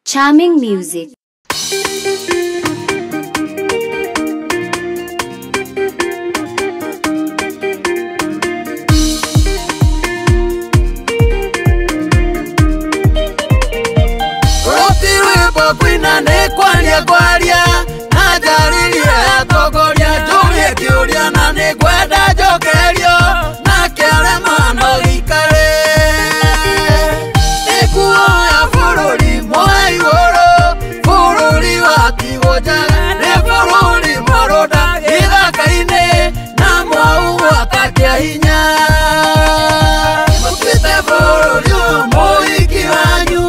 Charming music. Kwina ne kwaria kwaria na njariria togoria njurie kiuria na ni kwenda njokerio na kiarema no gikare nikuoya bururi mwa iguru bururi wa kigojaga ni bururi maroda ithaka-ini na mwau watakia hinya mutwite bururi muhiki wanyu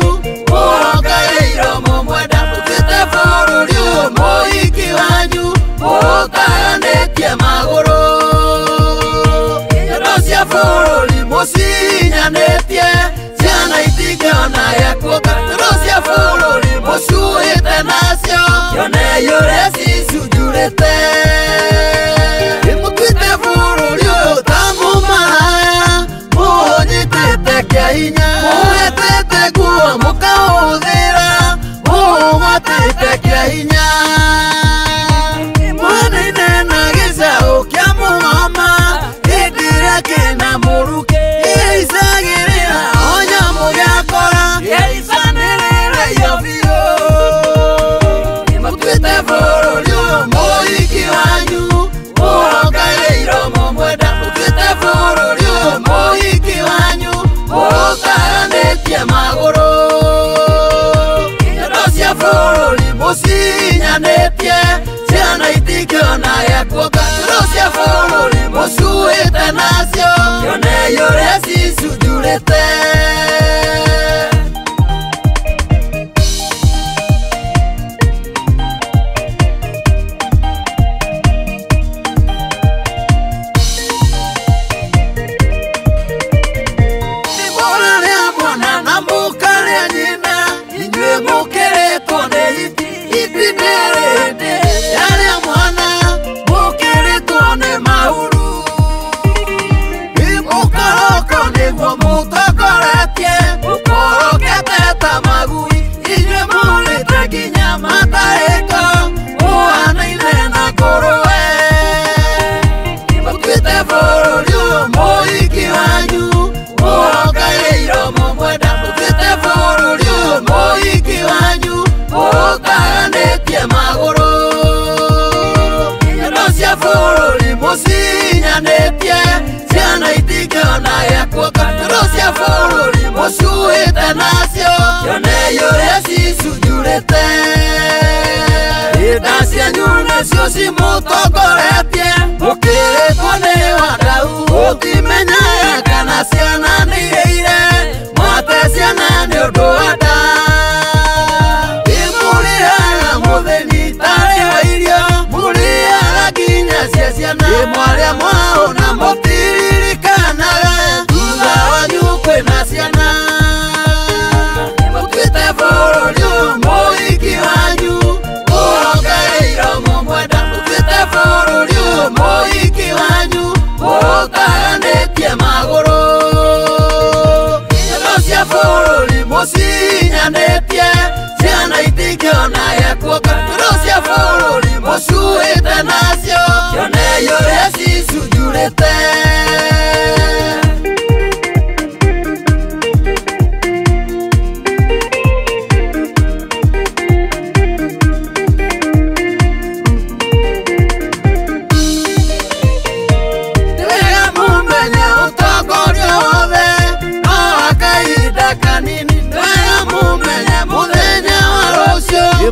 murongairwo mumwenda mutwite bururi muhiki wanyu mukaganitie maguru indo cia bururi mucinyanĩtie ciana itingĩona gĩa kuonga indo cia bururi mucuĩte nacio cione ũrĩa cicunjurĩte mutwite bururi ũyũ ta mũmaraya mũnyitĩte kĩa hinya mũhetete nguo mũkaũthĩra mũgwatĩte kĩa hinya mwena-inĩ na gĩcaũ kĩa mũgoma hĩndĩ ĩrĩa kĩna mũrukĩ gĩicagĩrĩra o nyamũ gĩakora gĩicanĩrĩire biũ mũtwĩte bururi ũyũ mũhiki wanyu mũrongagĩirwo mũmwenda mũtwĩte bururi ũyũ mũhiki wanyu mũkaganĩtie magũrũ indo cia bururi mucinyanĩtie ciana itingĩona gĩa kuonga indo cia bururi mucuĩte nacio cione ũrĩa cicunjurĩte mucinyanĩtie ciana itingĩona gĩa kuonga indo cia bururi mucuĩte nacio cione ũrĩa cicunjurĩte inda cianyu nĩcio cimũtongoretie mũkĩrĩtwo nĩ wandau gũtimenyaga kana ciana nĩirĩire mwate ciana nĩ ũndũ wa nda imũrĩaga mũthĩni tarĩ wa irio mũrĩaga nginya cia ciana mwarĩa mwao na mũtiririkanaga thutha wanyu kwĩna ciana mũtwĩte bururi ũyũ mũhiki wanyu mũrongagĩirwo mũmwenda mũtwĩte bururi ũyũ mũhiki wanyu mũkaganĩtie magũrũ indo cia bururi mucinyanĩtie ciana itingĩona gĩa kuonga indo cia bururi mucuĩte nacio cione ũrĩa cicunjurĩte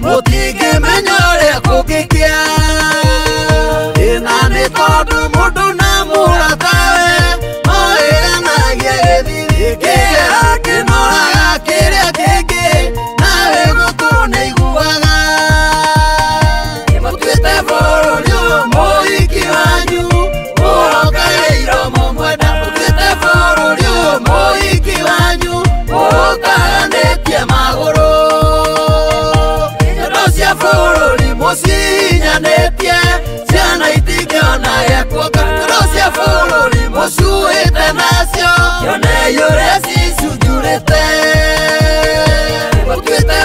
mutingĩmenya ũrĩa kũngĩkĩa ĩna nĩ tondũ mũndũ na mũratawe moĩganagia gĩthiri kĩgera kĩnoraga kĩrĩa kĩngĩ nawe gũtũ nĩ iguaga mũtwĩte bururi ũyũ mũhiki wanyu mũrongagĩirwo mũmwenda mũtwĩte bururi ũyũ mũhiki wanyu mũkaganĩtie magũrũ bururi mucinyanĩtie ciana itingĩona gĩa kuonga indo cia bururi mucuĩte nacio cione ũrĩa cicunjurĩte mũtwĩte